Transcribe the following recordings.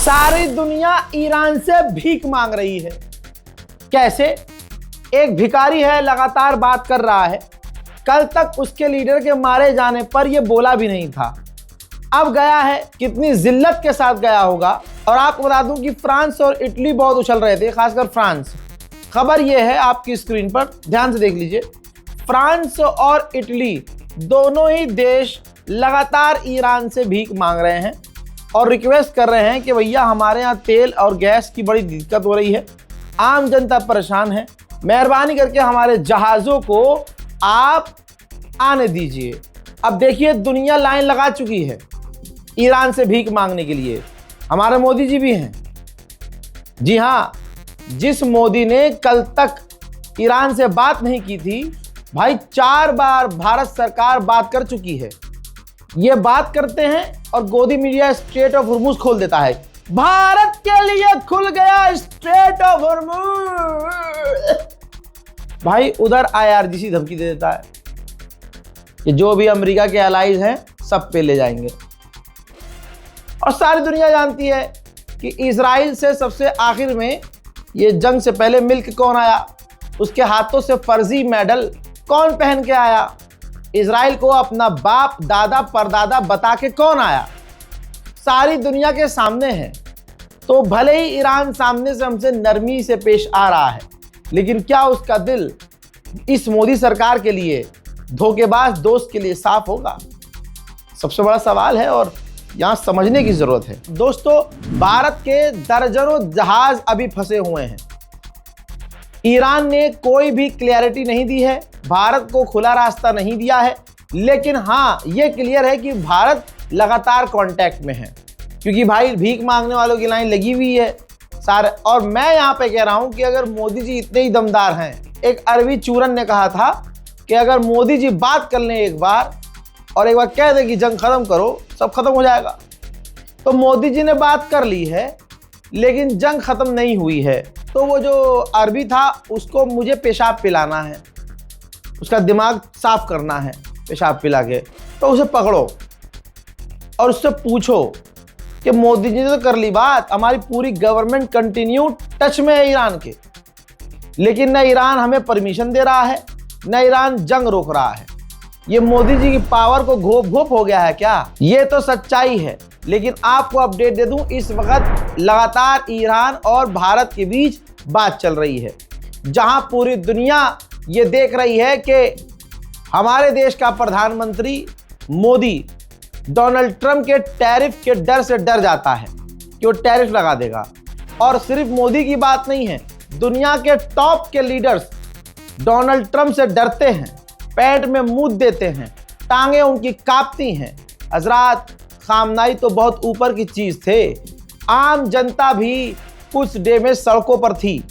सारी दुनिया ईरान से भीख मांग रही है। कैसे? एक भिखारी है, लगातार बात कर रहा है। कल तक उसके लीडर के मारे जाने पर यह बोला भी नहीं था, अब गया है। कितनी जिल्लत के साथ गया होगा। और आपको बता दूं कि फ्रांस और इटली बहुत उछल रहे थे, खासकर फ्रांस। खबर यह है, आपकी स्क्रीन पर ध्यान से देख लीजिए। फ्रांस और इटली दोनों ही देश लगातार ईरान से भीख मांग रहे हैं और रिक्वेस्ट कर रहे हैं कि भैया हमारे यहाँ तेल और गैस की बड़ी दिक्कत हो रही है, आम जनता परेशान है, मेहरबानी करके हमारे जहाज़ों को आप आने दीजिए। अब देखिए, दुनिया लाइन लगा चुकी है ईरान से भीख मांगने के लिए। हमारे मोदी जी भी हैं। जी हाँ, जिस मोदी ने कल तक ईरान से बात नहीं की थी, भाई 4 बार भारत सरकार बात कर चुकी है। ये बात करते हैं और गोदी मीडिया स्ट्रेट ऑफ हॉर्मुज खोल देता है। भारत के लिए खुल गया स्ट्रेट ऑफ हॉर्मुज। भाई उधर IRGC धमकी दे देता है कि जो भी अमेरिका के एलाइज हैं सब पे ले जाएंगे। और सारी दुनिया जानती है कि इजराइल से सबसे आखिर में ये जंग से पहले मिलकर कौन आया, उसके हाथों से फर्जी मेडल कौन पहन के आया, इजराइल को अपना बाप दादा परदादा बता के कौन आया, सारी दुनिया के सामने है। तो भले ही ईरान सामने से हमसे नरमी से पेश आ रहा है, लेकिन क्या उसका दिल इस मोदी सरकार के लिए, धोखेबाज दोस्त के लिए साफ होगा? सबसे बड़ा सवाल है और यहां समझने की जरूरत है। दोस्तों, भारत के दर्जनों जहाज अभी फंसे हुए हैं। ईरान ने कोई भी क्लैरिटी नहीं दी है, भारत को खुला रास्ता नहीं दिया है। लेकिन हाँ, ये क्लियर है कि भारत लगातार कांटेक्ट में है, क्योंकि भाई भीख मांगने वालों की लाइन लगी हुई है सारे। और मैं यहाँ पे कह रहा हूँ कि अगर मोदी जी इतने ही दमदार हैं, एक अरबी चूरन ने कहा था कि अगर मोदी जी बात कर लें एक बार और एक बार कह दे कि जंग खत्म करो, सब खत्म हो जाएगा। तो मोदी जी ने बात कर ली है, लेकिन जंग खत्म नहीं हुई है। तो वो जो अरबी था, उसको मुझे पेशाब पिलाना है, उसका दिमाग साफ करना है पेशाब पिला के। तो उसे पकड़ो और उससे पूछो कि मोदी जी ने तो कर ली बात, हमारी पूरी गवर्नमेंट कंटिन्यू टच में है ईरान के, लेकिन न ईरान हमें परमिशन दे रहा है, न ईरान जंग रोक रहा है। ये मोदी जी की पावर को घोप घोप हो गया है क्या? ये तो सच्चाई है। लेकिन आपको अपडेट दे दूं, इस वक्त लगातार ईरान और भारत के बीच बात चल रही है, जहां पूरी दुनिया ये देख रही है कि हमारे देश का प्रधानमंत्री मोदी डोनाल्ड ट्रंप के टैरिफ के डर से डर जाता है कि वो टैरिफ लगा देगा। और सिर्फ मोदी की बात नहीं है, दुनिया के टॉप के लीडर्स डोनाल्ड ट्रंप से डरते हैं, पेट में मूत देते हैं, टांगे उनकी कांपती हैं। हजरात, खामनाई तो बहुत ऊपर की चीज थे, आम जनता भी कुछ डे में सड़कों पर थी।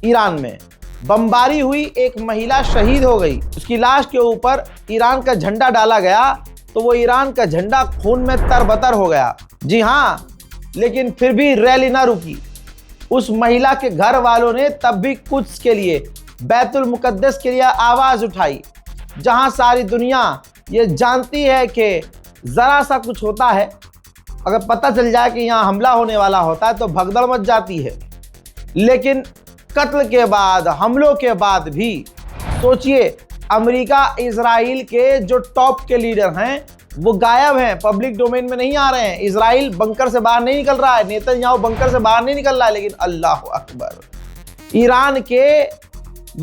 ईरान में बमबारी हुई, एक महिला शहीद हो गई, उसकी लाश के ऊपर ईरान का झंडा डाला गया तो वो ईरान का झंडा खून में तरबतर हो गया। जी हाँ, लेकिन फिर भी रैली ना रुकी। उस महिला के घर वालों ने तब भी कुछ के लिए, बैतुल मुकद्दस के लिए आवाज उठाई, जहां सारी दुनिया ये जानती है कि जरा सा कुछ होता है, अगर पता चल जाए कि यहाँ हमला होने वाला होता है तो भगदड़ मच जाती है। लेकिन कत्ल के बाद, हमलों के बाद भी सोचिए, अमेरिका इजराइल के जो टॉप के लीडर हैं वो गायब हैं, पब्लिक डोमेन में नहीं आ रहे हैं। इजराइल बंकर से बाहर नहीं निकल रहा है, नेतन्याहू बंकर से बाहर नहीं निकल रहा है। लेकिन अल्लाह अकबर, ईरान के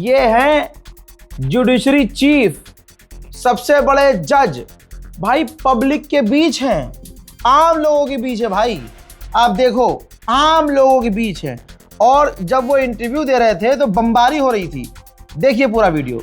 ये हैं जुडिशरी चीफ, सबसे बड़े जज, भाई पब्लिक के बीच हैं, आम लोगों के बीच है। भाई आप देखो, आम लोगों के बीच है। और जब वो इंटरव्यू दे रहे थे तो बमबारी हो रही थी। देखिए पूरा वीडियो।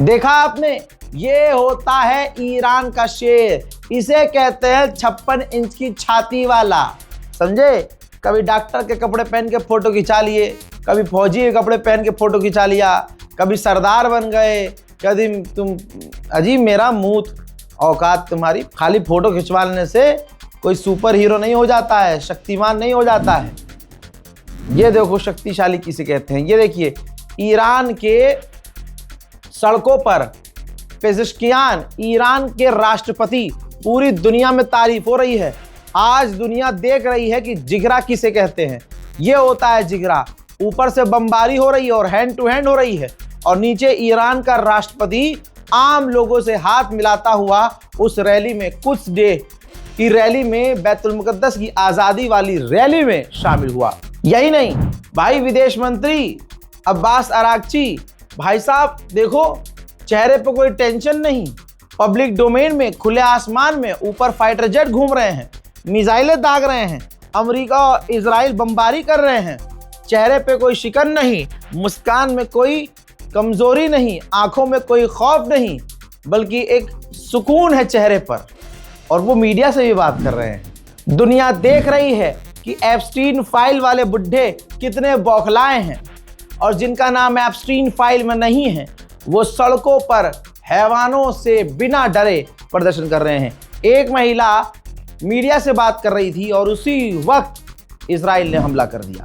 देखा आपने, ये होता है ईरान का शेर। इसे कहते हैं 56 इंच की छाती वाला। समझे? कभी डॉक्टर के कपड़े पहन के फोटो खिंचा लिए, कभी फौजी के कपड़े पहन के फोटो खिंचा लिया, कभी सरदार बन गए, कभी तुम अजीब मेरा मुंह औकात तुम्हारी। खाली फोटो खिंचवा लेने से कोई सुपर हीरो नहीं हो जाता है, शक्तिमान नहीं हो जाता है। ये देखो शक्तिशाली किसे कहते हैं। ये देखिए ईरान के सड़कों पर पेज़ेश्कियान, ईरान के राष्ट्रपति, पूरी दुनिया में तारीफ हो रही है। आज दुनिया देख रही है कि जिगरा किसे कहते हैं। ये होता है जिगरा। ऊपर से बमबारी हो रही है और हैंड टू हैंड हो रही है, और नीचे ईरान का राष्ट्रपति आम लोगों से हाथ मिलाता हुआ उस रैली में, कुछ डे की रैली में, बैतुल मुकद्दस की आज़ादी वाली रैली में शामिल हुआ। यही नहीं भाई, विदेश मंत्री अब्बास अरागची, भाई साहब देखो चेहरे पर कोई टेंशन नहीं, पब्लिक डोमेन में, खुले आसमान में ऊपर फाइटर जेट घूम रहे हैं, मिसाइलें दाग रहे हैं, अमेरिका और इजराइल बमबारी कर रहे हैं, चेहरे पे कोई शिकन नहीं, मुस्कान में कोई कमजोरी नहीं, आंखों में कोई खौफ नहीं, बल्कि एक सुकून है चेहरे पर। और वो मीडिया से भी बात कर रहे हैं। दुनिया देख रही है कि एप्स्टीन फाइल वाले बुड्ढे कितने बौखलाए हैं, और जिनका नाम एप्स्टीन फाइल में नहीं है वो सड़कों पर हैवानों से बिना डरे प्रदर्शन कर रहे हैं। एक महिला मीडिया से बात कर रही थी और उसी वक्त इजराइल ने हमला कर दिया।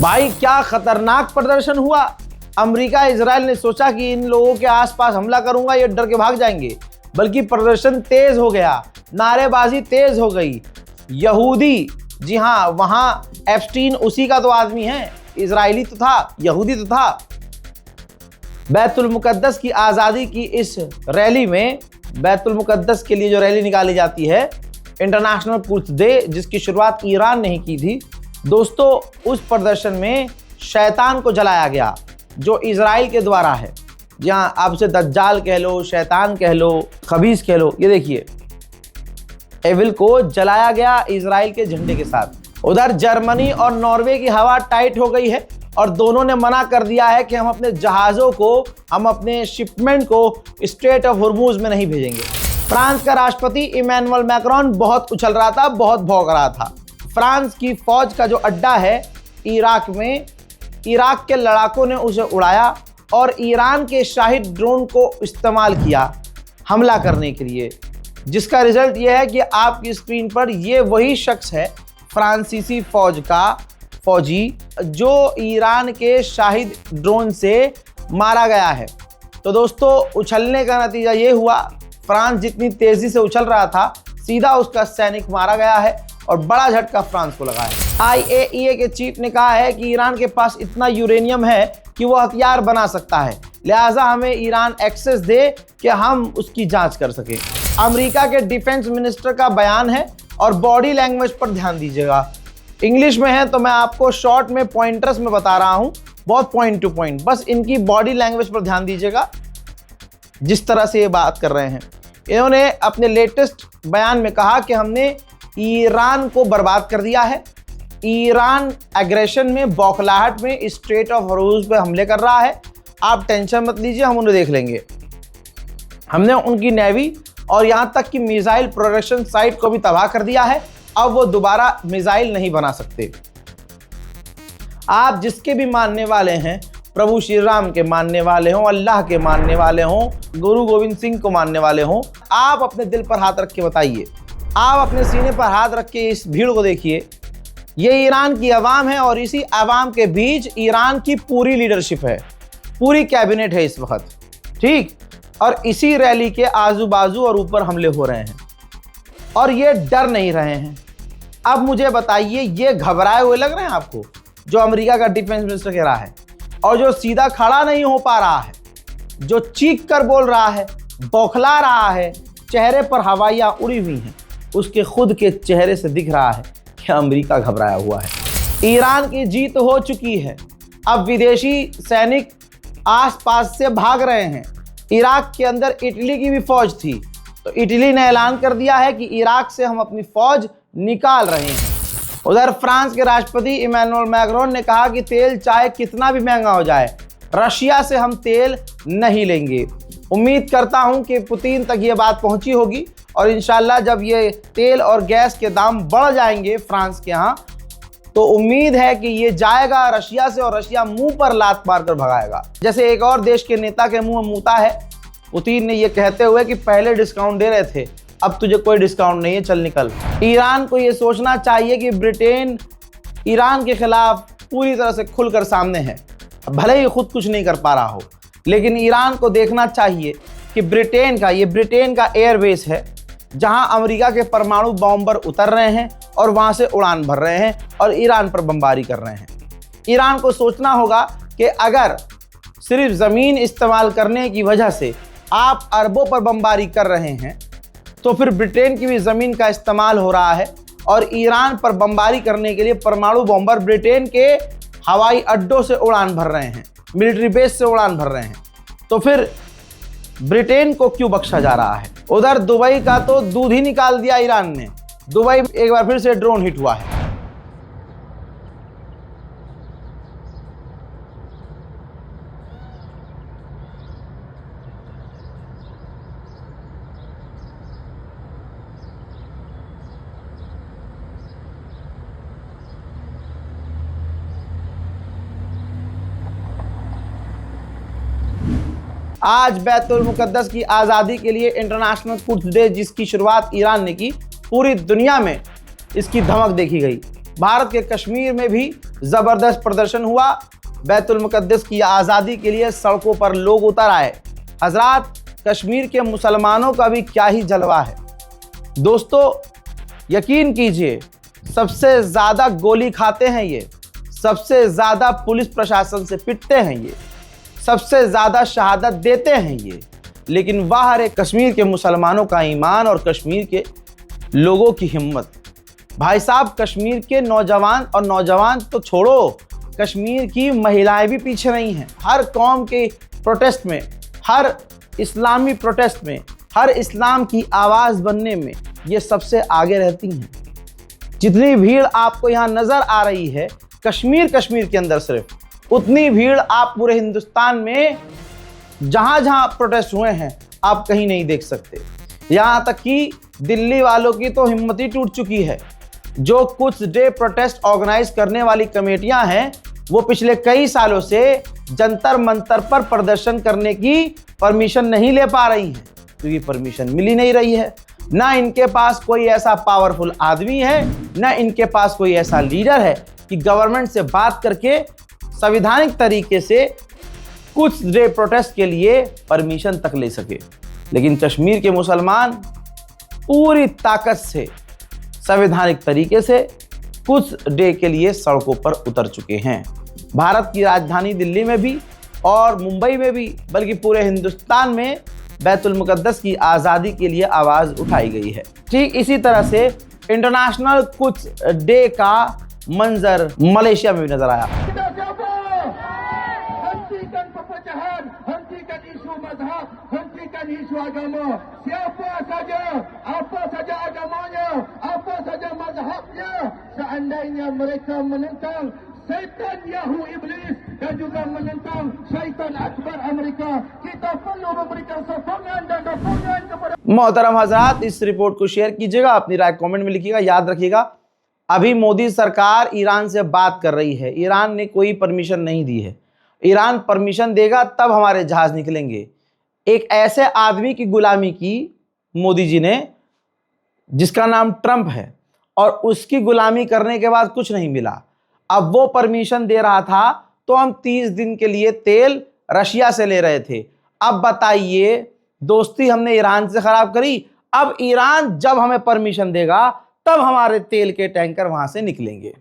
भाई क्या खतरनाक प्रदर्शन हुआ। अमेरिका इजराइल ने सोचा कि इन लोगों के आसपास हमला करूंगा ये डर के भाग जाएंगे, बल्कि प्रदर्शन तेज हो गया, नारेबाजी तेज हो गई। यहूदी, जी हाँ, वहां एप्स्टीन उसी का तो आदमी है, इजरायली तो था, यहूदी तो था। बैतुल मुकद्दस की आज़ादी की इस रैली में, बैतुल मुकद्दस के लिए जो रैली निकाली जाती है, इंटरनेशनल कुद्स डे, जिसकी शुरुआत ईरान ने ही की थी दोस्तों, उस प्रदर्शन में शैतान को जलाया गया जो इजराइल के द्वारा है। जहां आप उसे दज्जाल कह लो, शैतान कह लो, खबीस कह लो। ये देखिए एविल को जलाया गया इजराइल के झंडे के साथ। उधर जर्मनी और नॉर्वे की हवा टाइट हो गई है और दोनों ने मना कर दिया है कि हम अपने जहाज़ों को, हम अपने शिपमेंट को स्ट्रेट ऑफ हुर्मुज में नहीं भेजेंगे। फ्रांस का राष्ट्रपति इमैनुअल मैक्रोन बहुत उछल रहा था, बहुत भौंक रहा था। फ्रांस की फौज का जो अड्डा है इराक में, इराक के लड़ाकों ने उसे उड़ाया और ईरान के शाहिद ड्रोन को इस्तेमाल किया हमला करने के लिए, जिसका रिजल्ट यह है कि आपकी स्क्रीन पर ये वही शख्स है, फ्रांसीसी फौज का फौजी, जो ईरान के शाहिद ड्रोन से मारा गया है। तो दोस्तों उछलने का नतीजा ये हुआ, फ्रांस जितनी तेज़ी से उछल रहा था, सीधा उसका सैनिक मारा गया है और बड़ा झटका फ्रांस को लगा है। IAEA के चीफ ने कहा है कि ईरान के पास इतना यूरेनियम है कि वो हथियार बना सकता है, लिहाजा हमें ईरान एक्सेस दे कि हम उसकी जांच कर सकें। अमेरिका के डिफेंस मिनिस्टर का बयान है और बॉडी लैंग्वेज पर ध्यान दीजिएगा। इंग्लिश में है तो मैं आपको शॉर्ट में पॉइंटर्स में बता रहा हूँ, बहुत पॉइंट टू पॉइंट, बस इनकी बॉडी लैंग्वेज पर ध्यान दीजिएगा जिस तरह से ये बात कर रहे हैं। इन्होंने अपने लेटेस्ट बयान में कहा कि हमने ईरान को बर्बाद कर दिया है, ईरान एग्रेशन में, बौखलाहट में स्ट्रेट ऑफ हॉर्मुज पे हमले कर रहा है, आप टेंशन मत लीजिए, हम उन्हें देख लेंगे। हमने उनकी नेवी और यहाँ तक कि मिसाइल प्रोडक्शन साइट को भी तबाह कर दिया है, अब वो दोबारा मिसाइल नहीं बना सकते। आप जिसके भी मानने वाले हैं, प्रभु श्री राम के मानने वाले हों, अल्लाह के मानने वाले हों, गुरु गोविंद सिंह को मानने वाले हों, आप अपने दिल पर हाथ रख के बताइए, आप अपने सीने पर हाथ रख के इस भीड़ को देखिए। ये ईरान की आवाम है और इसी आवाम के बीच ईरान की पूरी लीडरशिप है। पूरी कैबिनेट है इस वक्त, ठीक। और इसी रैली के आजू बाजू और ऊपर हमले हो रहे हैं और ये डर नहीं रहे हैं। अब मुझे बताइए, ये घबराए हुए लग रहे हैं आपको, जो अमेरिका का डिफेंस मिनिस्टर कह रहा है, और जो सीधा खड़ा नहीं हो पा रहा है, जो चीख कर बोल रहा है, बौखला रहा है, चेहरे पर हवाइयाँ उड़ी हुई हैं, उसके खुद के चेहरे से दिख रहा है कि अमेरिका घबराया हुआ है। ईरान की जीत हो चुकी है। अब विदेशी सैनिक आसपास से भाग रहे हैं। इराक के अंदर इटली की भी फौज थी, तो इटली ने ऐलान कर दिया है कि इराक से हम अपनी फौज निकाल रहे हैं। उधर फ्रांस के राष्ट्रपति इमैनुअल मैक्रोन ने कहा कि तेल चाहे कितना भी महंगा हो जाए, रशिया से हम तेल नहीं लेंगे। उम्मीद करता हूं कि पुतिन तक ये बात पहुंची होगी और इंशाल्लाह जब ये तेल और गैस के दाम बढ़ जाएंगे फ्रांस के यहाँ, तो उम्मीद है कि ये जाएगा रशिया से और रशिया मुंह पर लात मारकर भगाएगा। जैसे एक और देश के नेता के मुंह में मूता है पुतिन ने, ये कहते हुए कि पहले डिस्काउंट दे रहे थे, अब तुझे कोई डिस्काउंट नहीं है, चल निकल। ईरान को ये सोचना चाहिए कि ब्रिटेन ईरान के खिलाफ पूरी तरह से खुलकर सामने है। भले ही खुद कुछ नहीं कर पा रहा हो, लेकिन ईरान को देखना चाहिए कि ब्रिटेन का एयरबेस है जहां अमेरिका के परमाणु बॉम्बर उतर रहे हैं और वहां से उड़ान भर रहे हैं और ईरान पर बमबारी कर रहे हैं। ईरान को सोचना होगा कि अगर सिर्फ ज़मीन इस्तेमाल करने की वजह से आप अरबों पर बमबारी कर रहे हैं, तो फिर ब्रिटेन की भी ज़मीन का इस्तेमाल हो रहा है और ईरान पर बमबारी करने के लिए परमाणु बॉम्बर ब्रिटेन के हवाई अड्डों से उड़ान भर रहे हैं, मिलिट्री बेस से उड़ान भर रहे हैं, तो फिर ब्रिटेन को क्यों बख्शा जा रहा है। उधर दुबई का तो दूध ही निकाल दिया ईरान ने। दुबई एक बार फिर से ड्रोन हिट हुआ है। आज बैतुल मुकद्दस की आज़ादी के लिए इंटरनेशनल कुड्स डे, जिसकी शुरुआत ईरान ने की, पूरी दुनिया में इसकी धमक देखी गई। भारत के कश्मीर में भी ज़बरदस्त प्रदर्शन हुआ। बैतुल मुकद्दस की आज़ादी के लिए सड़कों पर लोग उतर आए। हजरात, कश्मीर के मुसलमानों का भी क्या ही जलवा है। दोस्तों, यकीन कीजिए, सबसे ज़्यादा गोली खाते हैं ये, सबसे ज़्यादा पुलिस प्रशासन से पिटते हैं ये, सबसे ज़्यादा शहादत देते हैं ये, लेकिन वाह रे कश्मीर के मुसलमानों का ईमान और कश्मीर के लोगों की हिम्मत। भाई साहब, कश्मीर के नौजवान तो छोड़ो, कश्मीर की महिलाएं भी पीछे नहीं हैं। हर कौम के प्रोटेस्ट में, हर इस्लामी प्रोटेस्ट में, हर इस्लाम की आवाज़ बनने में ये सबसे आगे रहती हैं। जितनी भीड़ आपको यहाँ नज़र आ रही है कश्मीर के अंदर, सिर्फ उतनी भीड़ आप पूरे हिंदुस्तान में जहाँ जहाँ प्रोटेस्ट हुए हैं आप कहीं नहीं देख सकते। यहाँ तक कि दिल्ली वालों की तो हिम्मत ही टूट चुकी है। जो कुछ डे प्रोटेस्ट ऑर्गेनाइज करने वाली कमेटियां हैं, वो पिछले कई सालों से जंतर मंतर पर प्रदर्शन करने की परमिशन नहीं ले पा रही हैं, क्योंकि परमिशन मिल ही नहीं रही है। ना इनके पास कोई ऐसा पावरफुल आदमी है, ना इनके पास कोई ऐसा लीडर है कि गवर्नमेंट से बात करके संवैधानिक तरीके से कुछ डे प्रोटेस्ट के लिए परमिशन तक ले सके। लेकिन कश्मीर के मुसलमान पूरी ताकत से संवैधानिक तरीके से कुछ डे के लिए सड़कों पर उतर चुके हैं। भारत की राजधानी दिल्ली में भी और मुंबई में भी, बल्कि पूरे हिंदुस्तान में बैतुल मुकद्दस की आज़ादी के लिए आवाज़ उठाई गई है। ठीक इसी तरह से इंटरनेशनल कुछ डे का मंजर मलेशिया में भी नजर आया। isu agama, siapa saja, apa saja agamanya, apa saja mazhabnya, seandainya mereka menentang syaitan Yahu Iblis dan juga menentang syaitan akbar Amerika, kita perlu memberikan sokongan dan dukungan kepada। मोहतरम हजरात, इस report को share कीजिएगा, अपनी राय comment में लिखिएगा। याद रखिएगा, अभी मोदी सरकार ईरान से बात कर रही है, ईरान ने कोई परमिशन नहीं दी है। ईरान परमिशन देगा तब हमारे जहाज निकलेंगे। एक ऐसे आदमी की गुलामी की मोदी जी ने जिसका नाम ट्रंप है, और उसकी गुलामी करने के बाद कुछ नहीं मिला। अब वो परमिशन दे रहा था तो हम 30 दिन के लिए तेल रशिया से ले रहे थे। अब बताइए, दोस्ती हमने ईरान से खराब करी, अब ईरान जब हमें परमिशन देगा तब हमारे तेल के टैंकर वहां से निकलेंगे।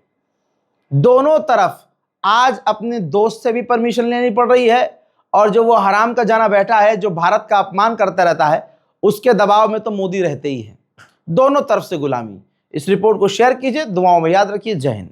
दोनों तरफ आज अपने दोस्त से भी परमिशन लेनी पड़ रही है, और जो वो हराम का जाना बैठा है जो भारत का अपमान करता रहता है, उसके दबाव में तो मोदी रहते ही हैं। दोनों तरफ से गुलामी। इस रिपोर्ट को शेयर कीजिए, दुआओं में याद रखिए। जय हिंद।